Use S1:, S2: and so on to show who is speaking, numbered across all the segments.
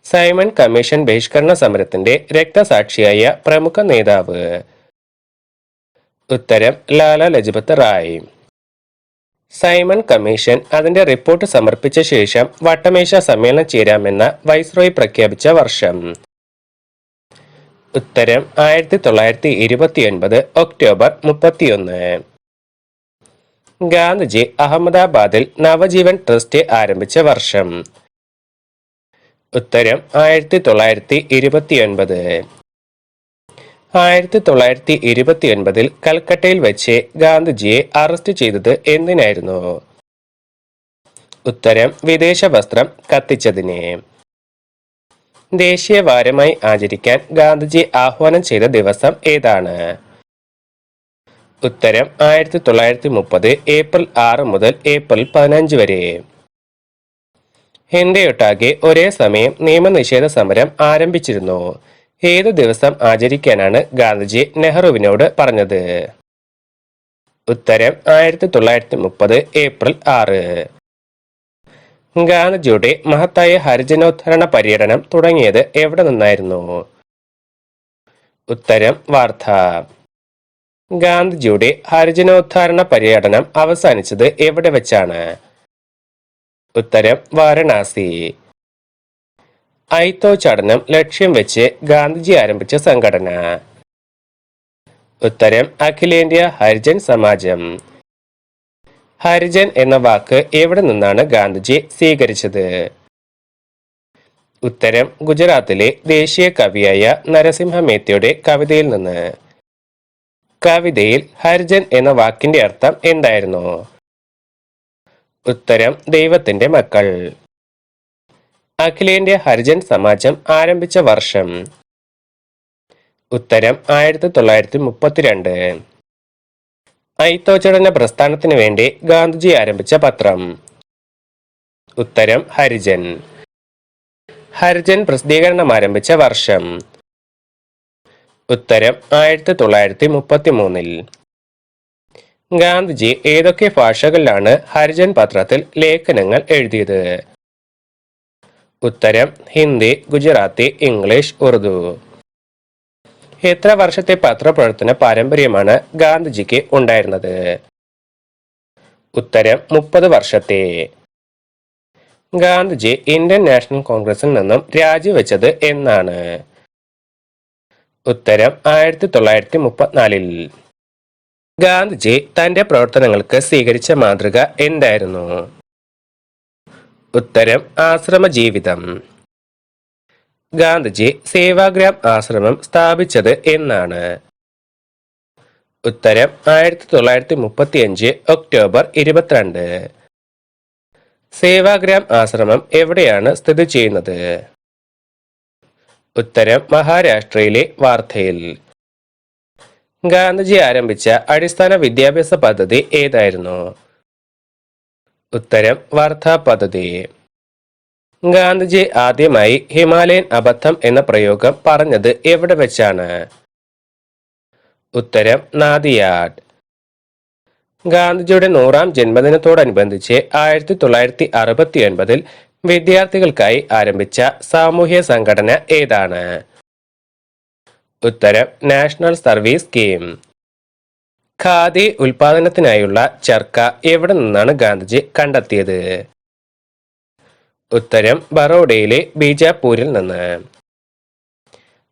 S1: Simon commission ബഹിഷ്കരണ സമരത്തിന്റെ രക്തസാക്ഷിയായ പ്രമുഖ നേതാവ്? ഉത്തരം ലാല ലജ്പത് റായ്. സൈമൺ കമ്മീഷൻ അതിന്റെ റിപ്പോർട്ട് സമർപ്പിച്ച ശേഷം വട്ടമേശ സമ്മേളനം ചേരാമെന്ന വൈസ്രോയി പ്രഖ്യാപിച്ച വർഷം? ഉത്തരം 1929 ഒക്ടോബർ 31. ഗാന്ധിജി അഹമ്മദാബാദിൽ നവജീവൻ ട്രസ്റ്റ് ആരംഭിച്ച വർഷം? ഉത്തരം 1929. 1929 കൽക്കട്ടയിൽ വെച്ച് ഗാന്ധിജിയെ അറസ്റ്റ് ചെയ്തത് എന്തിനായിരുന്നു? ഉത്തരം വിദേശ വസ്ത്രം കത്തിച്ചതിന്. ദേശീയ വാരമായി ആചരിക്കാൻ ഗാന്ധിജി ആഹ്വാനം ചെയ്ത ദിവസം ഏതാണ്? ഉത്തരം 1930 ഏപ്രിൽ 6 മുതൽ ഏപ്രിൽ 15 വരെ. ഇന്ത്യയൊട്ടാകെ ഒരേ സമയം നിയമനിഷേധ സമരം ആരംഭിച്ചിരുന്നു. ഏതു ദിവസം ആചരിക്കാനാണ് ഗാന്ധിജി നെഹ്റുവിനോട് പറഞ്ഞത്? ഉത്തരം 1930 ഏപ്രിൽ 6. ഗാന്ധിജിയുടെ മഹത്തായ ഹരിജനോദ്ധാരണ പര്യടനം തുടങ്ങിയത് എവിടെ നിന്നായിരുന്നു? ഉത്തരം വാർധ. ഗാന്ധിജിയുടെ ഹരിജനോദ്ധാരണ പര്യടനം അവസാനിച്ചത് എവിടെ വെച്ചാണ്? ഉത്തരം വാരണാസി. ഐത്തോച്ചാടനം ലക്ഷ്യം വെച്ച് ഗാന്ധിജി ആരംഭിച്ച സംഘടന? ഉത്തരം അഖിലേന്ത്യാ ഹരിജൻ സമാജം. ഹരിജൻ എന്ന വാക്ക് എവിടെ നിന്നാണ് ഗാന്ധിജി സ്വീകരിച്ചത്? ഉത്തരം ഗുജറാത്തിലെ ദേശീയ കവിയായ നരസിംഹ മേത്തയുടെ കവിതയിൽ നിന്ന്. കവിതയിൽ ഹരിജൻ എന്ന വാക്കിന്റെ അർത്ഥം എന്തായിരുന്നു? ഉത്തരം ദൈവത്തിന്റെ മക്കൾ. അഖിലേന്ത്യാ ഹരിജൻ സമാജം ആരംഭിച്ച വർഷം? ഉത്തരം 1932. ഐത്തോച്ചാടന പ്രസ്ഥാനത്തിന് വേണ്ടി ഗാന്ധിജി ആരംഭിച്ച പത്രം? ഉത്തരം ഹരിജൻ. ഹരിജൻ പ്രസിദ്ധീകരണം ആരംഭിച്ച വർഷം? ഉത്തരം 1933. ഗാന്ധിജി ഏതൊക്കെ ഭാഷകളിലാണ് ഹരിജൻ പത്രത്തിൽ ലേഖനങ്ങൾ എഴുതിയത്? ഉത്തരം ഹിന്ദി, ഗുജറാത്തി, ഇംഗ്ലീഷ്, ഉറുദു. എത്ര വർഷത്തെ പത്രപ്രവർത്തന പാരമ്പര്യമാണ് ഗാന്ധിജിക്ക് ഉണ്ടായിരുന്നത്? ഉത്തരം 30 വർഷത്തെ. ഗാന്ധിജി ഇന്ത്യൻ നാഷണൽ കോൺഗ്രസിൽ നിന്നും രാജിവെച്ചത് എന്നാണ്? ഉത്തരം 1934. ഗാന്ധിജി തന്റെ പ്രവർത്തനങ്ങൾക്ക് സ്വീകരിച്ച മാതൃക എന്തായിരുന്നു? ഉത്തരം ആശ്രമ ജീവിതം. ഗാന്ധിജി സേവാഗ്രാം ആശ്രമം സ്ഥാപിച്ചത് എന്നാണ്? ഉത്തരം 1935 ഒക്ടോബർ 22. സേവാഗ്രാം ആശ്രമം എവിടെയാണ് സ്ഥിതി ചെയ്യുന്നത്? ഉത്തരം മഹാരാഷ്ട്രയിലെ വാർധയിൽ. ഗാന്ധിജി ആരംഭിച്ച അടിസ്ഥാന വിദ്യാഭ്യാസ പദ്ധതി ഏതായിരുന്നു? ഉത്തരം വാർധ പദ്ധതി. ഗാന്ധിജി ആദ്യമായി ഹിമാലയൻ അബദ്ധം എന്ന പ്രയോഗം പറഞ്ഞത് എവിടെ വെച്ചാണ്? ഉത്തരം നാദിയാഡ്. ഗാന്ധിജിയുടെ 100ാം ജന്മദിനത്തോടനുബന്ധിച്ച് 1969 വിദ്യാർത്ഥികൾക്കായി ആരംഭിച്ച സാമൂഹ്യ സംഘടന ഏതാണ്? ഉത്തരം നാഷണൽ സർവീസ് സ്കീം. ഖാദി ഉൽപാദനത്തിനായുള്ള ചർക്ക എവിടെ നിന്നാണ് ഗാന്ധിജി കണ്ടെത്തിയത്? ഉത്തരം ബറോഡയിലെ ബീജാപൂരിൽ നിന്ന്.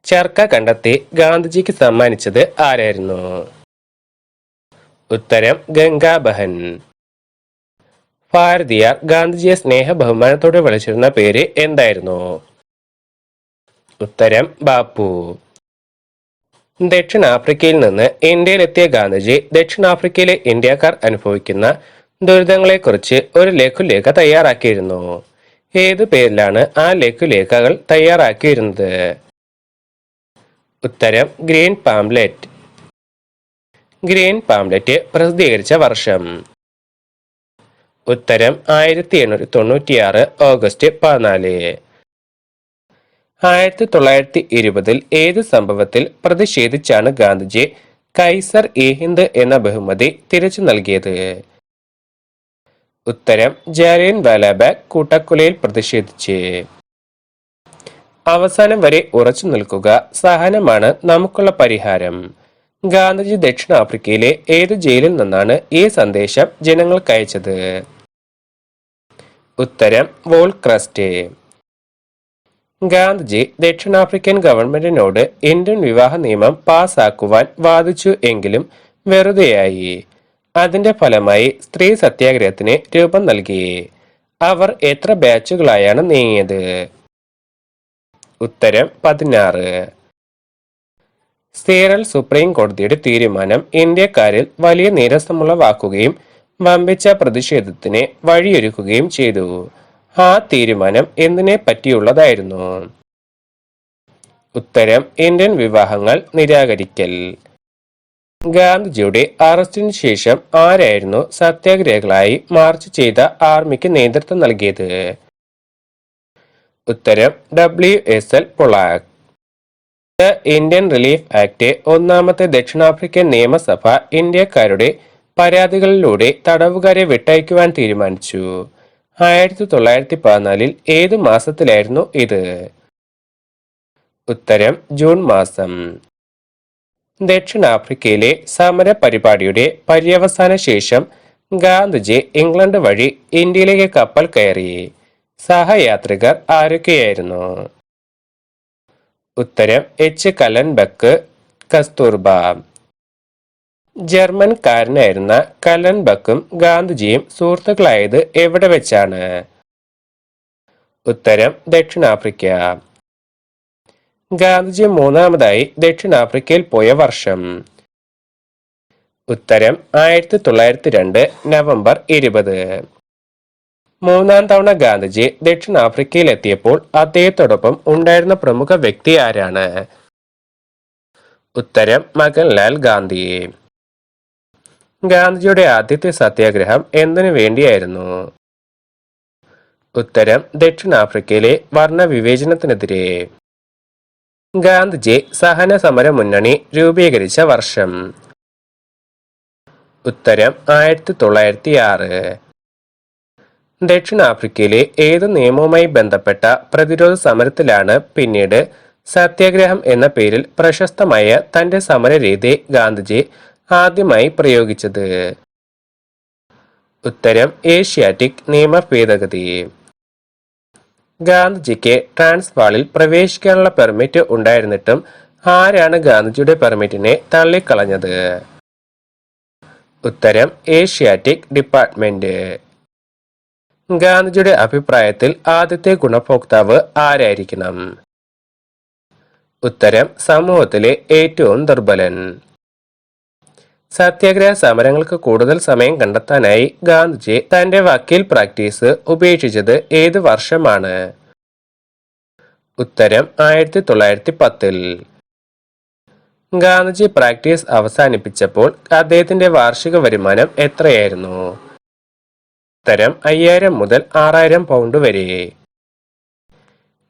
S1: ചർക്ക കണ്ടെത്തി ഗാന്ധിജിക്ക് സമ്മാനിച്ചത് ആരായിരുന്നു? ഉത്തരം ഗംഗാബഹൻ. ഭാരതീയർ ഗാന്ധിജിയെ സ്നേഹ ബഹുമാനത്തോടെ വിളിച്ചിരുന്ന പേര് എന്തായിരുന്നു? ഉത്തരം ബാപ്പു. ദക്ഷിണാഫ്രിക്കയിൽ നിന്ന് ഇന്ത്യയിലെത്തിയ ഗാന്ധിജി ദക്ഷിണാഫ്രിക്കയിലെ ഇന്ത്യക്കാർ അനുഭവിക്കുന്ന ദുരിതങ്ങളെക്കുറിച്ച് ഒരു ലഘുലേഖ തയ്യാറാക്കിയിരുന്നു. ഏതു പേരിലാണ് ആ ലഘുലേഖകൾ തയ്യാറാക്കിയിരുന്നത്? ഉത്തരം ഗ്രീൻ പാംലെറ്റ്. ഗ്രീൻ പാംലെറ്റ് പ്രസിദ്ധീകരിച്ച വർഷം? ഉത്തരം 1896 ഓഗസ്റ്റ് 14. 1920 ഏത് സംഭവത്തിൽ പ്രതിഷേധിച്ചാണ് ഗാന്ധിജി കൈസർ ഇ ഹിന്ദ് എന്ന ബഹുമതി തിരിച്ചു നൽകിയത്? ഉത്തരം ജാലിയൻ വാലാബാഗ് കൂട്ടക്കൊലയിൽ പ്രതിഷേധിച്ച്. അവസാനം വരെ ഉറച്ചു നിൽക്കുക, സഹനമാണ് നമുക്കുള്ള പരിഹാരം. ഗാന്ധിജി ദക്ഷിണാഫ്രിക്കയിലെ ഏത് ജയിലിൽ നിന്നാണ് ഈ സന്ദേശം ജനങ്ങൾക്ക് അയച്ചത്? ഉത്തരം വോൾക്രസ്റ്റ്. ഗാന്ധിജി ദക്ഷിണാഫ്രിക്കൻ ഗവൺമെന്റിനോട് ഇന്ത്യൻ വിവാഹ നിയമം പാസാക്കുവാൻ വാദിച്ചു എങ്കിലും വെറുതെയായി. അതിന്റെ ഫലമായി സ്ത്രീ സത്യാഗ്രഹത്തിന് രൂപം നൽകി. അവർ എത്ര ബാച്ചുകളായാണ് നീങ്ങിയത്? ഉത്തരം 16. സീറൽ സുപ്രീം കോടതിയുടെ തീരുമാനം ഇന്ത്യക്കാരിൽ വലിയ നിരസമുളവാക്കുകയും വമ്പിച്ച പ്രതിഷേധത്തിന് വഴിയൊരുക്കുകയും ചെയ്തു. ആ തീരുമാനം എന്തിനെ പറ്റിയുള്ളതായിരുന്നു? ഉത്തരം ഇന്ത്യൻ വിവാഹങ്ങൾ നിരാകരിക്കൽ. ഗാന്ധിജിയുടെ അറസ്റ്റിന് ശേഷം ആരായിരുന്നു സത്യാഗ്രഹികളായി മാർച്ച് ചെയ്ത ആർമിക്ക് നേതൃത്വം നൽകിയത്? ഉത്തരം WSL പൊളാക്ക്. ഇന്ത്യൻ റിലീഫ് ആക്ട് ഒന്നാമത്തെ ദക്ഷിണാഫ്രിക്കൻ നിയമസഭ ഇന്ത്യക്കാരുടെ പരാതികളിലൂടെ തടവുകാരെ വിട്ടയക്കുവാൻ തീരുമാനിച്ചു. 1914 ഏതു മാസത്തിലായിരുന്നു ഇത്? ഉത്തരം ജൂൺ മാസം. ദക്ഷിണാഫ്രിക്കയിലെ സമര പരിപാടിയുടെ പര്യവസാന ശേഷം ഗാന്ധിജി ഇംഗ്ലണ്ട് വഴി ഇന്ത്യയിലേക്ക് കപ്പൽ കയറി. സഹയാത്രികർ ആരൊക്കെയായിരുന്നു? ഉത്തരം H. കലൻബക്ക്, കസ്തൂർബ. ജർമ്മൻകാരനായിരുന്ന കലൻബക്കും ഗാന്ധിജിയും സുഹൃത്തുക്കളായത് എവിടെ വെച്ചാണ്? ഉത്തരം ദക്ഷിണാഫ്രിക്ക. ഗാന്ധിജി മൂന്നാമതായി ദക്ഷിണാഫ്രിക്കയിൽ പോയ വർഷം? ഉത്തരം 1902 നവംബർ 20. മൂന്നാം തവണ ഗാന്ധിജി ദക്ഷിണാഫ്രിക്കയിൽ എത്തിയപ്പോൾ അദ്ദേഹത്തോടൊപ്പം ഉണ്ടായിരുന്ന പ്രമുഖ വ്യക്തി ആരാണ്? ഉത്തരം മകൻലാൽ ഗാന്ധി. ഗാന്ധിജിയുടെ ആദ്യത്തെ സത്യാഗ്രഹം എന്തിനു വേണ്ടിയായിരുന്നു? ഉത്തരം ദക്ഷിണാഫ്രിക്കയിലെ വർണ്ണവിവേചനത്തിനെതിരെ. ഗാന്ധിജി സഹന സമര മുന്നണി രൂപീകരിച്ച വർഷം? ഉത്തരം 1906. ദക്ഷിണാഫ്രിക്കയിലെ ഏത് നിയമവുമായി ബന്ധപ്പെട്ട പ്രതിരോധ സമരത്തിലാണ് പിന്നീട് സത്യാഗ്രഹം എന്ന പേരിൽ പ്രശസ്തമായ തന്റെ സമരരീതി ഗാന്ധിജി ആദ്യമായി പ്രയോഗിച്ചത്? ഉത്തരം ഏഷ്യാറ്റിക് നിയമ ഭേദഗതി. ഗാന്ധിജിക്ക് ട്രാൻസ്വാളിൽ പ്രവേശിക്കാനുള്ള പെർമിറ്റ് ഉണ്ടായിരുന്നിട്ടും ആരാണ് ഗാന്ധിജിയുടെ പെർമിറ്റിനെ തള്ളിക്കളഞ്ഞത്? ഉത്തരം ഏഷ്യാറ്റിക് ഡിപ്പാർട്ട്മെന്റ്. ഗാന്ധിജിയുടെ അഭിപ്രായത്തിൽ ആദ്യത്തെ ഗുണഭോക്താവ് ആരായിരിക്കണം? ഉത്തരം സമൂഹത്തിലെ ഏറ്റവും ദുർബലൻ. സത്യാഗ്രഹ സമരങ്ങൾക്ക് കൂടുതൽ സമയം കണ്ടെത്താനായി ഗാന്ധിജി തന്റെ വക്കീൽ പ്രാക്ടീസ് ഉപേക്ഷിച്ചത് ഏത് വർഷമാണ്? ഉത്തരം 1910. ഗാന്ധിജി പ്രാക്ടീസ് അവസാനിപ്പിച്ചപ്പോൾ അദ്ദേഹത്തിന്റെ വാർഷിക വരുമാനം എത്രയായിരുന്നു? ഉത്തരം 5000 മുതൽ 6000 പൗണ്ട് വരെ.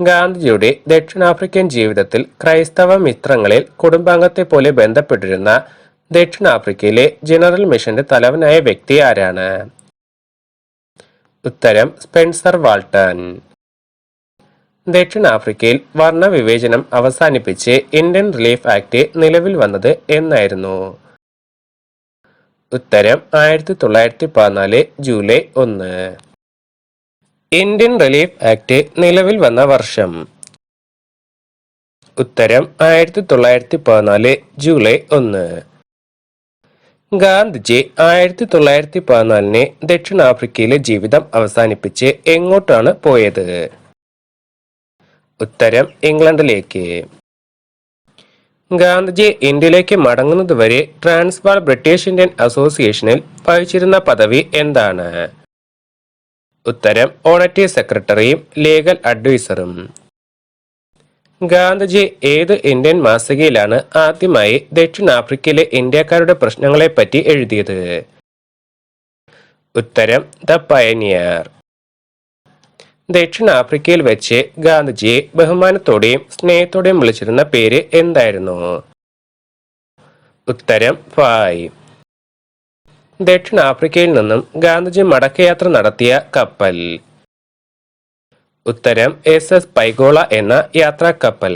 S1: ഗാന്ധിജിയുടെ ദക്ഷിണാഫ്രിക്കൻ ജീവിതത്തിൽ ക്രൈസ്തവ മിത്രങ്ങളിൽ കുടുംബാംഗത്തെ പോലെ ബന്ധപ്പെട്ടിരുന്ന ദക്ഷിണാഫ്രിക്കയിലെ ജനറൽ മിഷന്റെ തലവനായ വ്യക്തി ആരാണ്? ഉത്തരം സ്പെൻസർ വാൾട്ടൺ. ദക്ഷിണാഫ്രിക്കയിൽ വർണ്ണവിവേചനം അവസാനിപ്പിച്ച് ഇന്ത്യൻ റിലീഫ് ആക്ട് നിലവിൽ വന്നത് എന്നായിരുന്നു? ഉത്തരം 1914 ജൂലൈ 1. ഇന്ത്യൻ റിലീഫ് ആക്ട് നിലവിൽ വന്ന വർഷം? ഉത്തരം 1914 ജൂലൈ 1. ഗാന്ധിജി 1914 ദക്ഷിണാഫ്രിക്കയിലെ ജീവിതം അവസാനിപ്പിച്ച് എങ്ങോട്ടാണ് പോയത്? ഉത്തരം ഇംഗ്ലണ്ടിലേക്ക്. ഗാന്ധിജി ഇന്ത്യയിലേക്ക് മടങ്ങുന്നതുവരെ ട്രാൻസ്വാൾ ബ്രിട്ടീഷ് ഇന്ത്യൻ അസോസിയേഷനിൽ വഹിച്ചിരുന്ന പദവി എന്താണ്? ഉത്തരം ഓണററി സെക്രട്ടറിയും ലീഗൽ അഡ്വൈസറും. ഗാന്ധിജി ഏത് ഇന്ത്യൻ മാസികയിലാണ് ആദ്യമായി ദക്ഷിണാഫ്രിക്കയിലെ ഇന്ത്യക്കാരുടെ പ്രശ്നങ്ങളെപ്പറ്റി എഴുതിയത്? ഉത്തരം ദ പയനിയർ. ദക്ഷിണാഫ്രിക്കയിൽ വെച്ച് ഗാന്ധിജിയെ ബഹുമാനത്തോടെയും സ്നേഹത്തോടെയും വിളിച്ചിരുന്ന പേര് എന്തായിരുന്നു? ഉത്തരം ഭായ്. ദക്ഷിണാഫ്രിക്കയിൽ നിന്നും ഗാന്ധിജി മടക്കയാത്ര നടത്തിയ കപ്പൽ? ഉത്തരം എസ് എസ് പൈഗോള എന്ന യാത്രാക്കപ്പൽ.